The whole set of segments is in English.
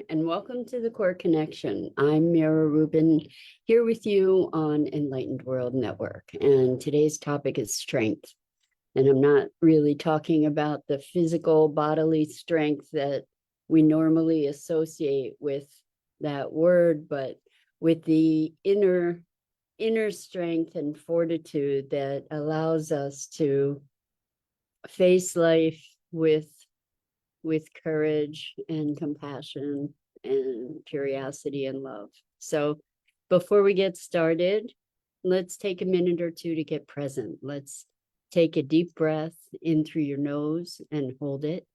and welcome to the Core Connection. I'm Mira Rubin, here with you on Enlightened World Network, and today's topic is strength. And I'm not really talking about the physical bodily strength that we normally associate with that word, but with the inner strength and fortitude that allows us to face life with courage and compassion and curiosity and love. So before we get started, let's take a minute or two to get present. Let's take a deep breath in through your nose and hold it.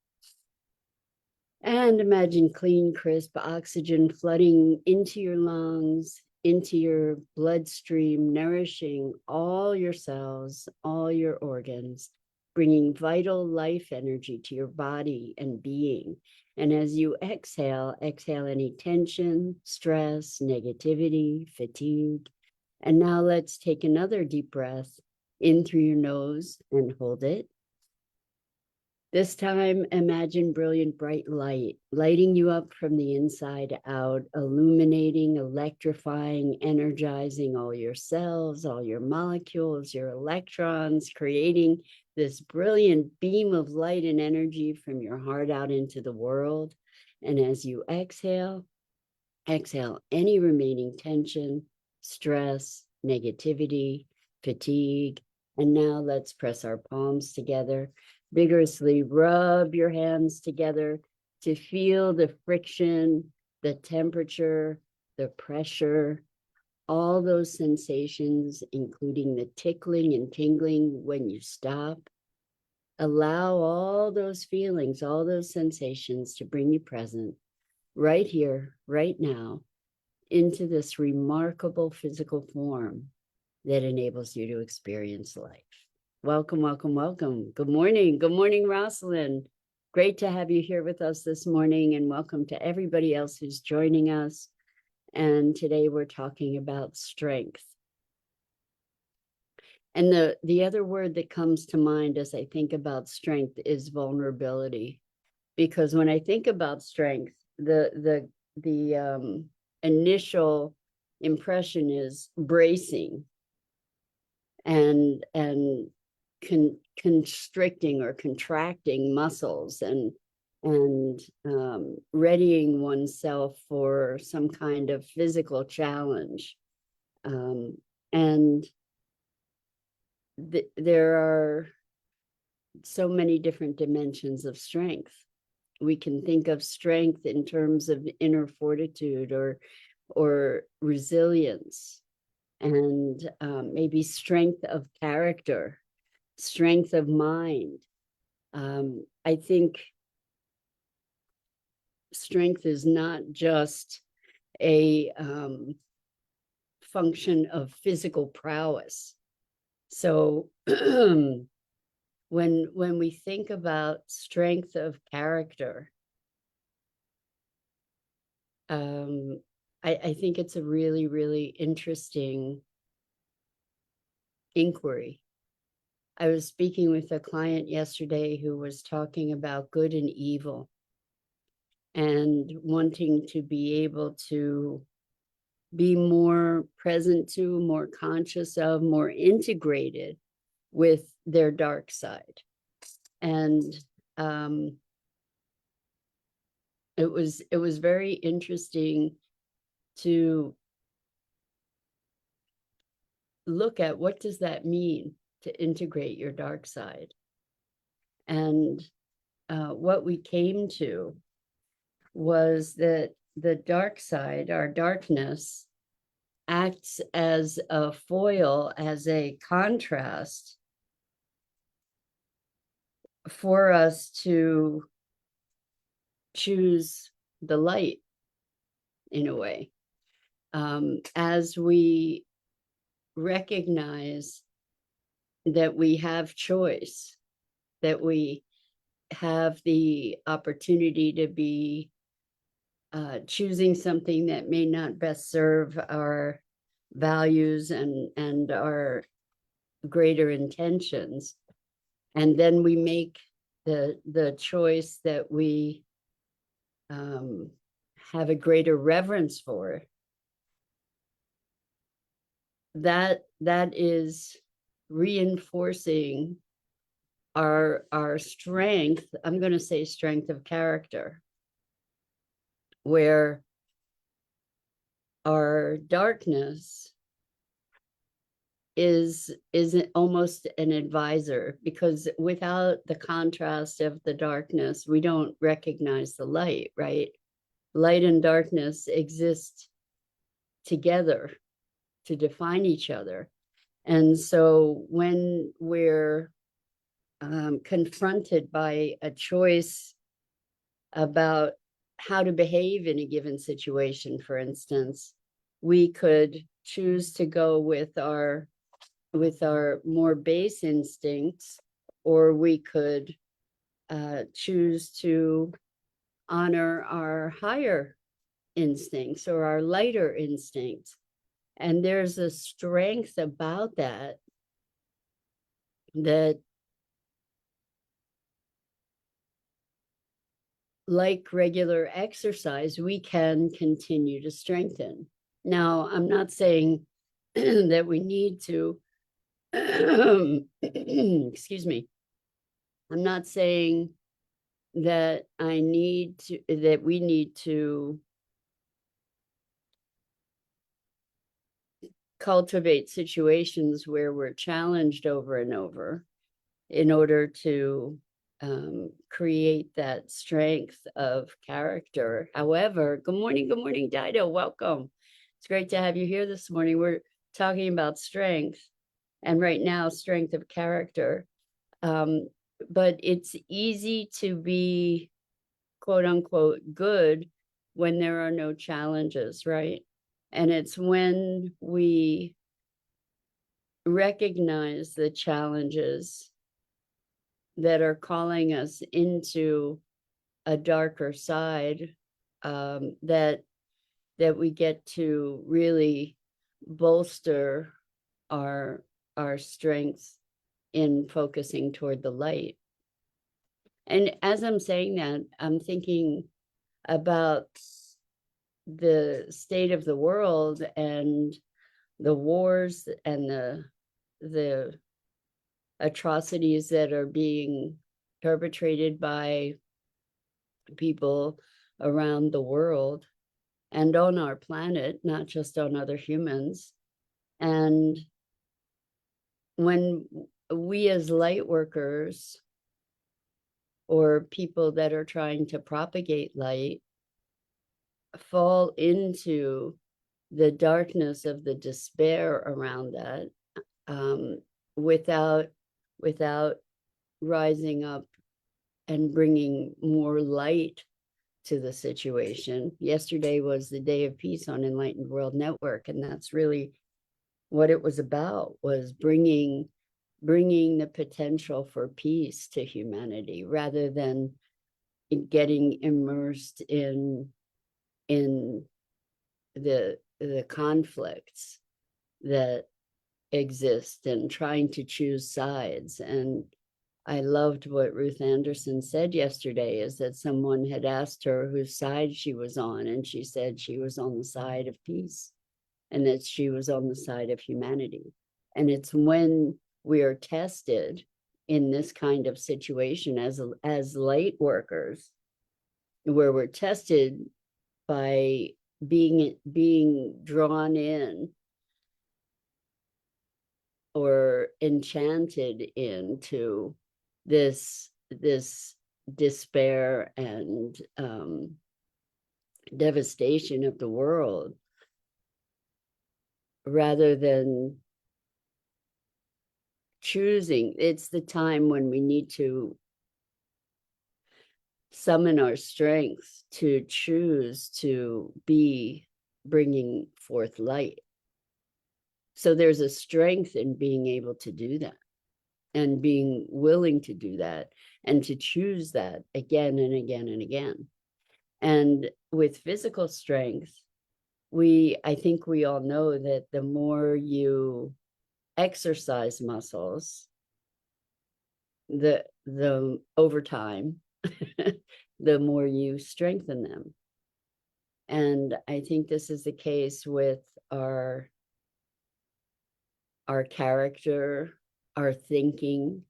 And imagine clean, crisp oxygen flooding into your lungs, into your bloodstream, nourishing all your cells, all your organs, bringing vital life energy to your body and being. And as you exhale any tension, stress, negativity, fatigue. And now let's take another deep breath in through your nose and hold it. This time, imagine brilliant, bright light, lighting you up from the inside out, illuminating, electrifying, energizing all your cells, all your molecules, your electrons, creating this brilliant beam of light and energy from your heart out into the world. And as you exhale any remaining tension, stress, negativity, fatigue. And now let's press our palms together. Vigorously rub your hands together to feel the friction, the temperature, the pressure, all those sensations, including the tickling and tingling when you stop. Allow all those feelings, all those sensations to bring you present right here, right now, into this remarkable physical form that enables you to experience life. Welcome, welcome, welcome. Good morning. Good morning, Rosalind. Great to have you here with us this morning, and welcome to everybody else who's joining us. And today we're talking about strength. And the other word that comes to mind as I think about strength is vulnerability. Because when I think about strength, the initial impression is bracing and constricting or contracting muscles and readying oneself for some kind of physical challenge. And there are so many different dimensions of strength. We can think of strength in terms of inner fortitude or resilience, and maybe strength of character, strength of mind. I think strength is not just a function of physical prowess. So when we think about strength of character, I think it's a really, really interesting inquiry. I was speaking with a client yesterday who was talking about good and evil and wanting to be able to be more present to, more conscious of, more integrated with their dark side. And it was very interesting to look at what does that mean to integrate your dark side. And what we came to was that the dark side, our darkness, acts as a foil, as a contrast for us to choose the light in a way. As we recognize that we have choice, that we have the opportunity to be choosing something that may not best serve our values and our greater intentions. And then we make the choice that we have a greater reverence for, that is reinforcing our strength. I'm going to say strength of character, where our darkness is almost an advisor, because without the contrast of the darkness, we don't recognize the light, right? Light and darkness exist together to define each other. And so when we're confronted by a choice about how to behave in a given situation, for instance, we could choose to go with our more base instincts, or we could choose to honor our higher instincts or our lighter instincts. And there's a strength about that, like regular exercise, we can continue to strengthen. Now, I'm not saying that we need to, excuse me, I'm not saying that we need to cultivate situations where we're challenged over and over in order to create that strength of character. However, good morning, Dido, welcome. It's great to have you here this morning. We're talking about strength, and right now, strength of character. But it's easy to be, quote unquote, good when there are no challenges, right? And it's when we recognize the challenges that are calling us into a darker side, that we get to really bolster our strengths in focusing toward the light. And as I'm saying that, I'm thinking about the state of the world and the wars and the atrocities that are being perpetrated by people around the world and on our planet, not just on other humans. And when we as light workers or people that are trying to propagate light fall into the darkness of the despair around that, without rising up and bringing more light to the situation. Yesterday was the Day of Peace on Enlightened World Network, and that's really what it was about, was bringing the potential for peace to humanity, rather than getting immersed in the conflicts that exist and trying to choose sides. And I loved what Ruth Anderson said yesterday, is that someone had asked her whose side she was on, and she said she was on the side of peace and that she was on the side of humanity. And it's when we are tested in this kind of situation as light workers, where we're tested by being drawn in or enchanted into this despair and devastation of the world, rather than choosing. It's the time when we need to summon our strength to choose to be bringing forth light. So there's a strength in being able to do that, and being willing to do that, and to choose that again and again and again. And with physical strength, I think we all know that the more you exercise muscles, the over time, the more you strengthen them. And I think this is the case with our character, our thinking.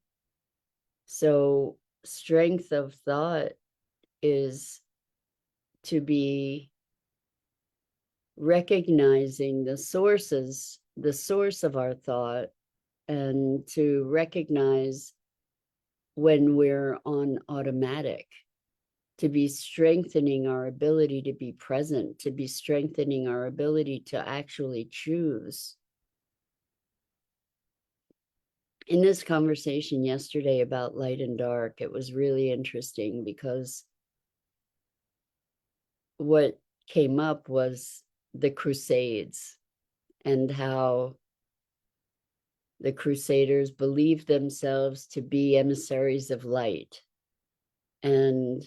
So strength of thought is to be recognizing the source of our thought, and to recognize when we're on automatic, to be strengthening our ability to be present, to be strengthening our ability to actually choose. In this conversation yesterday about light and dark, it was really interesting because what came up was the Crusades, and how the Crusaders believed themselves to be emissaries of light and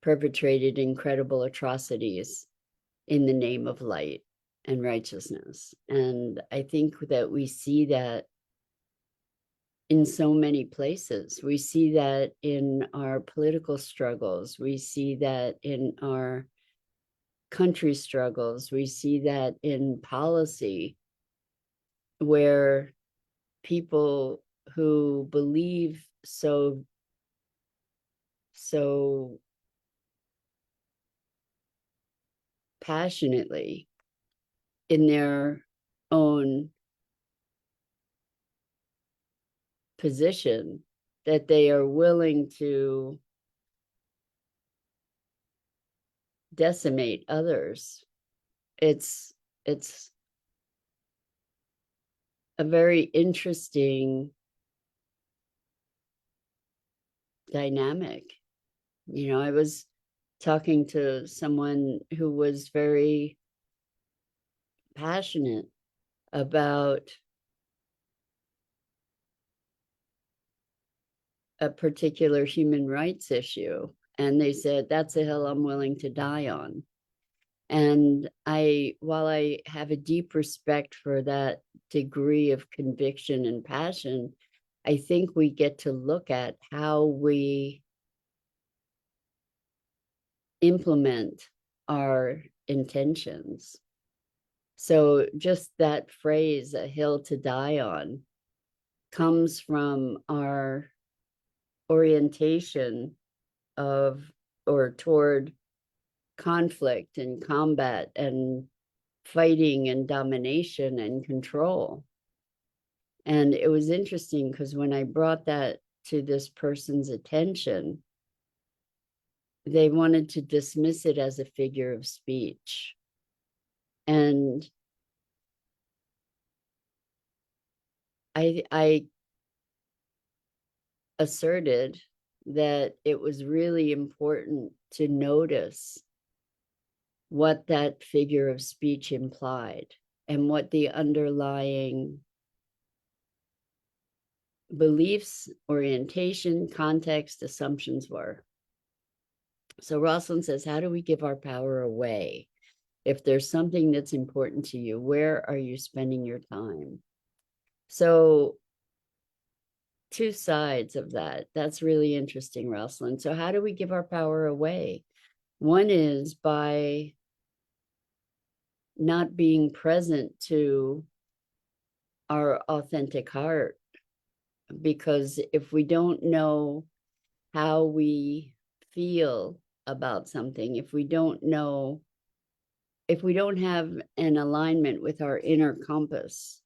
perpetrated incredible atrocities in the name of light and righteousness. And I think that we see that in so many places. We see that in our political struggles. We see that in our country struggles. We see that in policy, where people who believe so passionately in their own position that they are willing to decimate others. It's a very interesting dynamic. I was talking to someone who was very passionate about a particular human rights issue, and they said, that's a hill I'm willing to die on. And while I have a deep respect for that degree of conviction and passion, I think we get to look at how we implement our intentions. So just that phrase, a hill to die on, comes from our orientation of or toward conflict and combat and fighting and domination and control. And it was interesting because when I brought that to this person's attention, they wanted to dismiss it as a figure of speech. And I asserted that it was really important to notice what that figure of speech implied and what the underlying beliefs, orientation, context, assumptions were. So Rosalind says, how do we give our power away? If there's something that's important to you, where are you spending your time? So two sides of that. That's really interesting, Rosalind. So how do we give our power away? One is by not being present to our authentic heart, because if we don't know how we feel about something, if we don't have an alignment with our inner compass,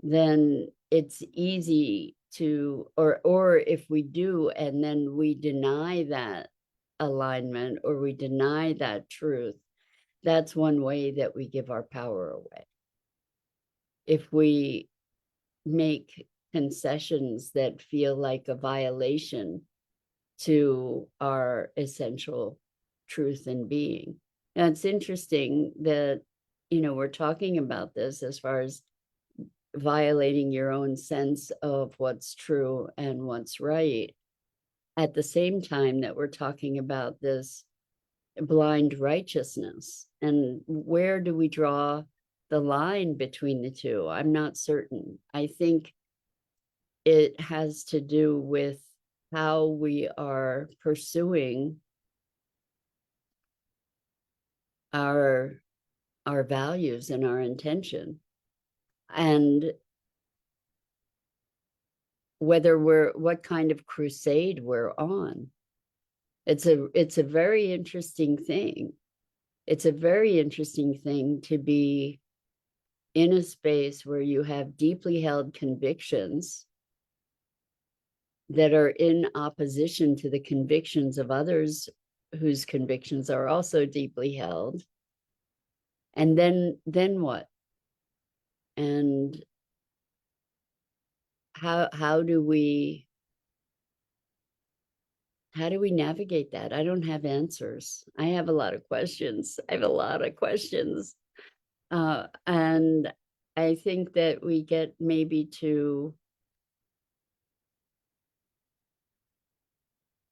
then it's easy to, or if we do and then we deny that alignment or we deny that truth, that's one way that we give our power away. If we make concessions that feel like a violation to our essential truth and being. Now, it's interesting that, we're talking about this as far as violating your own sense of what's true and what's right, at the same time that we're talking about this blind righteousness. And where do we draw the line between the two? I'm not certain. I think it has to do with how we are pursuing our values and our intention, and what kind of crusade we're on. It's a very interesting thing. It's a very interesting thing to be in a space where you have deeply held convictions that are in opposition to the convictions of others whose convictions are also deeply held. And then what? And how do we navigate that? I don't have answers. I have a lot of questions. And I think that we get maybe to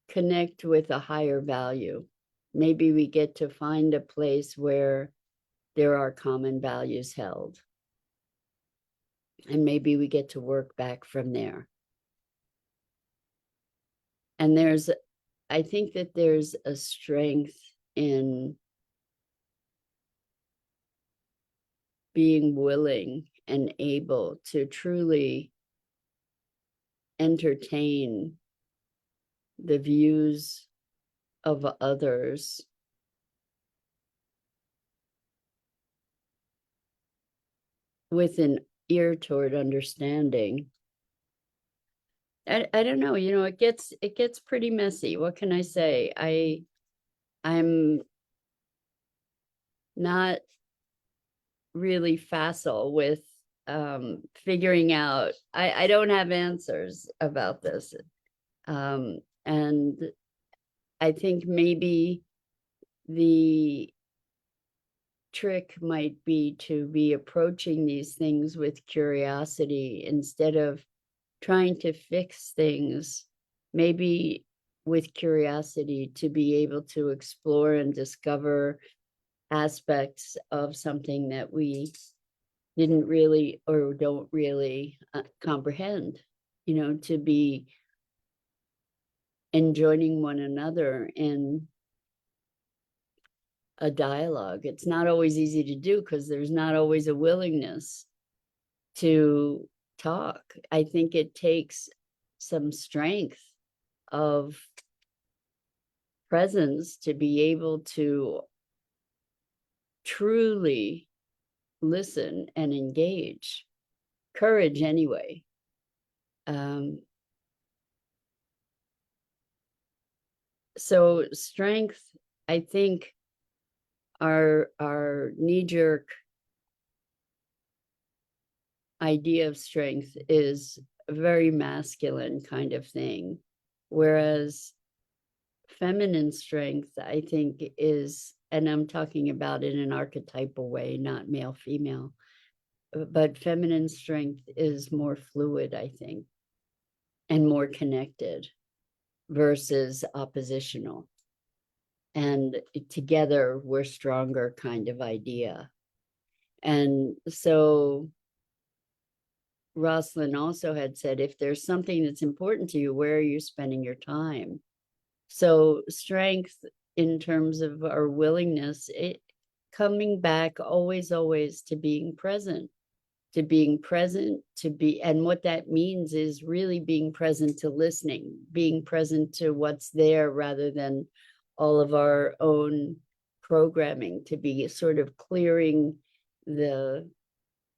connect with a higher value. Maybe we get to find a place where there are common values held. And maybe we get to work back from there. And I think that there's a strength in being willing and able to truly entertain the views of others with an ear toward understanding. I don't know, it gets pretty messy. What can I say? I'm not really facile with figuring out. I don't have answers about this. And I think maybe the trick might be to be approaching these things with curiosity instead of trying to fix things, maybe with curiosity to be able to explore and discover aspects of something that we didn't really or don't really comprehend, to be enjoining one another in a dialogue. It's not always easy to do because there's not always a willingness to talk. I think it takes some strength of presence to be able to truly listen and engage. Courage, anyway. So strength, I think, our knee-jerk idea of strength is a very masculine kind of thing, whereas feminine strength, I think, is, and I'm talking about in an archetypal way, not male female, but feminine strength is more fluid, I think, and more connected versus oppositional. And together we're stronger kind of idea. And so Rosalind also had said, if there's something that's important to you, where are you spending your time? So strength in terms of our willingness, coming back always to being present, and what that means is really being present to listening, being present to what's there rather than all of our own programming, to be sort of clearing the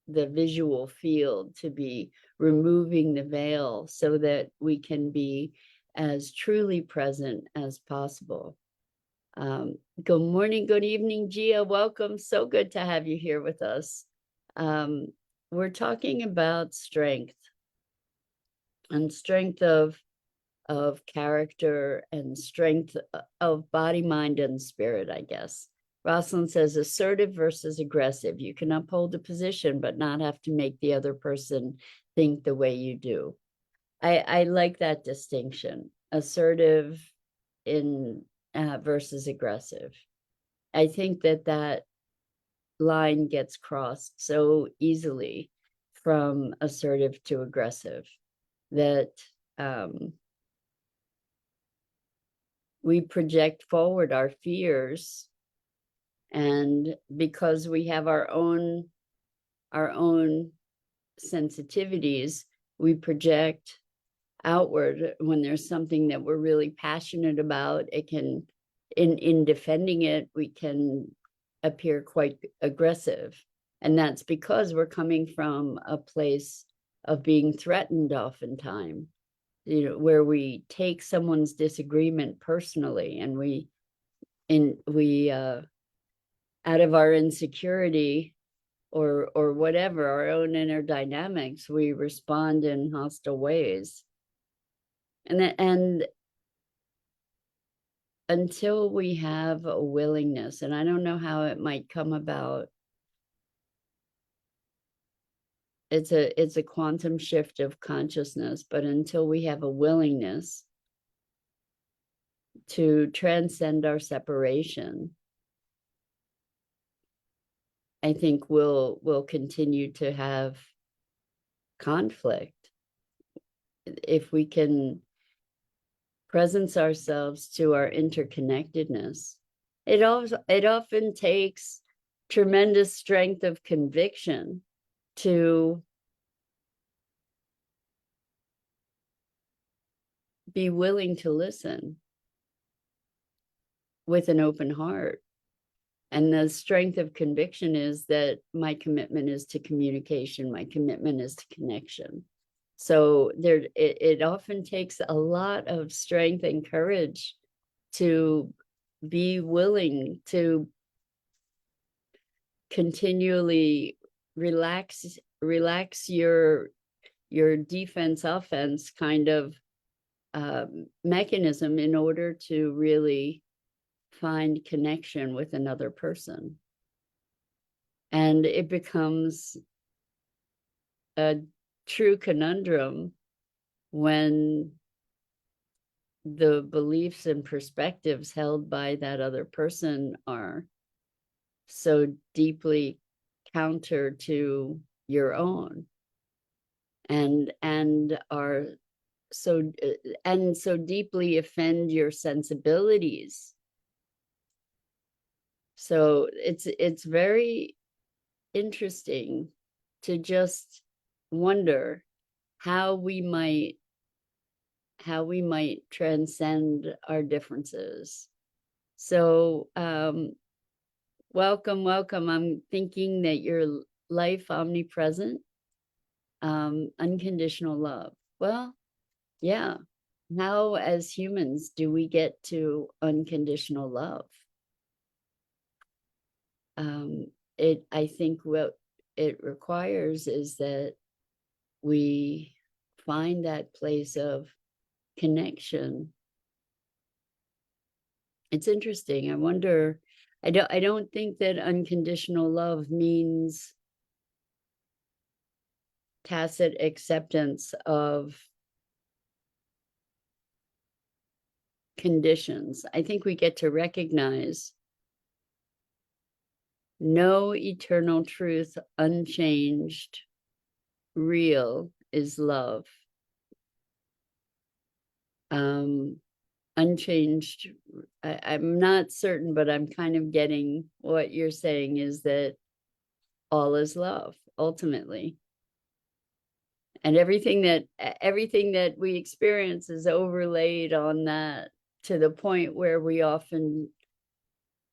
visual field, to be removing the veil so that we can be as truly present as possible. Good morning, good evening, Gia. Welcome. So good to have you here with us. We're talking about strength and strength of character and strength of body, mind, and spirit, I guess. Rosalind says assertive versus aggressive. You can uphold a position, but not have to make the other person think the way you do. I like that distinction, assertive in versus aggressive. I think that line gets crossed so easily from assertive to aggressive that we project forward our fears And because we have our own sensitivities, we project outward. When there's something that we're really passionate about, it can, in defending it, we can appear quite aggressive. And that's because we're coming from a place of being threatened oftentimes, where we take someone's disagreement personally, and we out of our insecurity or whatever, our own inner dynamics, we respond in hostile ways. And until we have a willingness, and I don't know how it might come about, it's a quantum shift of consciousness, but until we have a willingness to transcend our separation, I think we'll continue to have conflict. If we can presence ourselves to our interconnectedness, it often takes tremendous strength of conviction to be willing to listen with an open heart. And the strength of conviction is that my commitment is to communication, my commitment is to connection. So it often takes a lot of strength and courage to be willing to continually relax your defense offense kind of mechanism in order to really find connection with another person. And it becomes a true conundrum when the beliefs and perspectives held by that other person are so deeply counter to your own, and are so deeply offend your sensibilities. So it's very interesting to just wonder how we might transcend our differences. So welcome. I'm thinking that your life omnipresent, unconditional love. Well, yeah. How as humans do we get to unconditional love? I think what it requires is that we find that place of connection. It's interesting. I wonder, I don't think that unconditional love means tacit acceptance of conditions. I think we get to recognize no eternal truth, unchanged, real is love. Unchanged, I'm not certain, but I'm kind of getting what you're saying is that all is love, ultimately. And everything that we experience is overlaid on that to the point where we often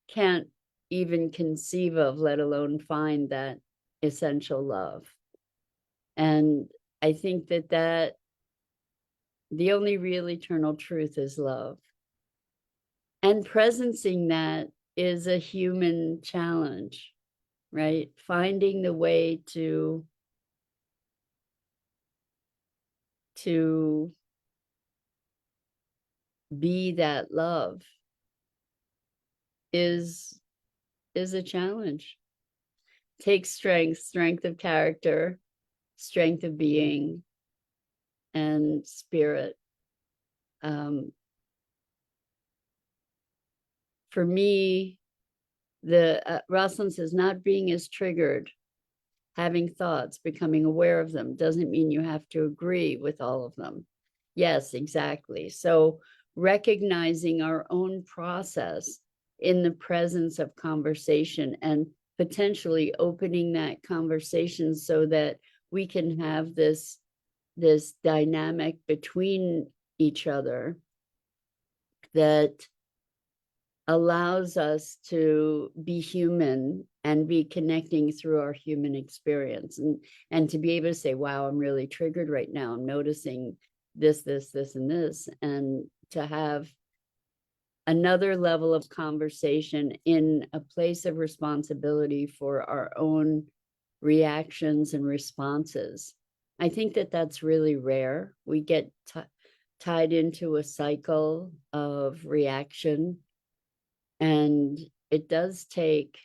can't even conceive of, let alone find that essential love. And I think that the only real eternal truth is love. And presencing that is a human challenge, right? Finding the way to be that love is a challenge. Takes strength of character, strength of being, and spirit. For me, the Rosalind says, not being as triggered, having thoughts, becoming aware of them, doesn't mean you have to agree with all of them. Yes, exactly. So recognizing our own process in the presence of conversation and potentially opening that conversation so that we can have this dynamic between each other that allows us to be human and be connecting through our human experience, and to be able to say, wow, I'm really triggered right now, I'm noticing this, and this, and to have another level of conversation in a place of responsibility for our own reactions and responses. I think that that's really rare. We get tied into a cycle of reaction, and it does take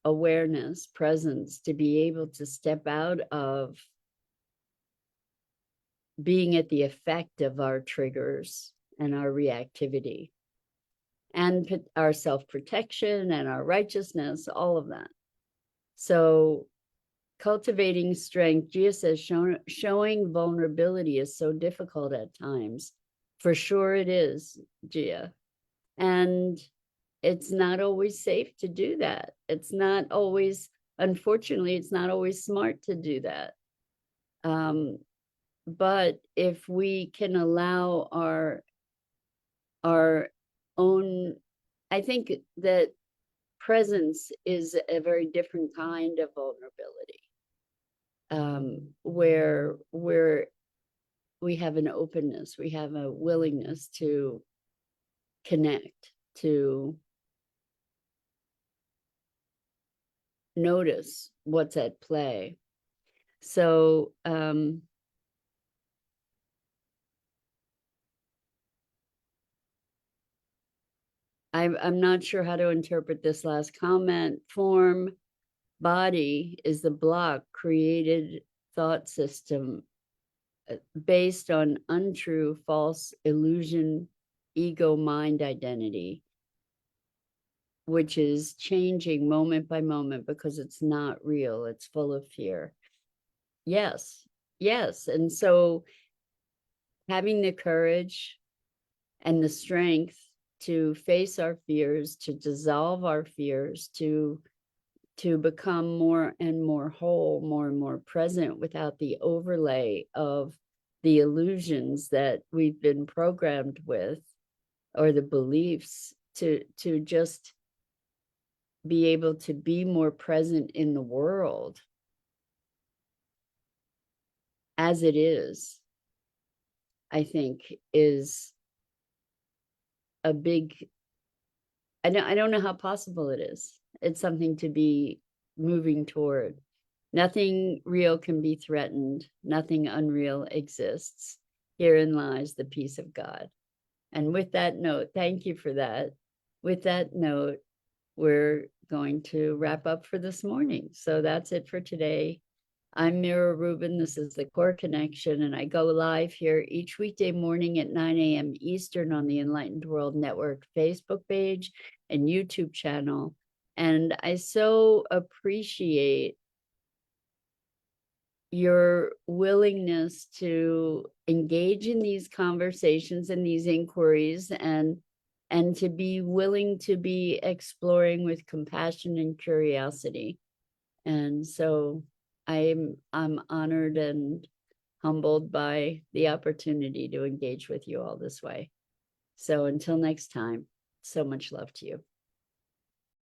awareness, presence, to be able to step out of being at the effect of our triggers and our reactivity and our self-protection and our righteousness, all of that. So cultivating strength, Gia says, showing vulnerability is so difficult at times. For sure it is, Gia. And it's not always safe to do that. It's not always, unfortunately, it's not always smart to do that. But if we can allow our own, I think that presence is a very different kind of vulnerability, where we have an openness, we have a willingness to connect, to notice what's at play. So I'm not sure how to interpret this last comment. Form, body is the block, created thought system based on untrue, false, illusion, ego, mind identity, which is changing moment by moment because it's not real. It's full of fear. Yes, yes. And so having the courage and the strength to face our fears, to dissolve our fears, to become more and more whole, more and more present without the overlay of the illusions that we've been programmed with, or the beliefs, to just be able to be more present in the world as it is, I think is a big, I don't know how possible it is. It's something to be moving toward. Nothing real can be threatened. Nothing unreal exists. Herein lies the peace of God. And with that note, thank you for that. With that note, we're going to wrap up for this morning. So that's it for today. I'm Mira Rubin. This is the Core Connection, and I go live here each weekday morning at 9 a.m. Eastern on the Enlightened World Network Facebook page and YouTube channel. And I so appreciate your willingness to engage in these conversations and these inquiries, and to be willing to be exploring with compassion and curiosity. And so I'm honored and humbled by the opportunity to engage with you all this way. So until next time, so much love to you.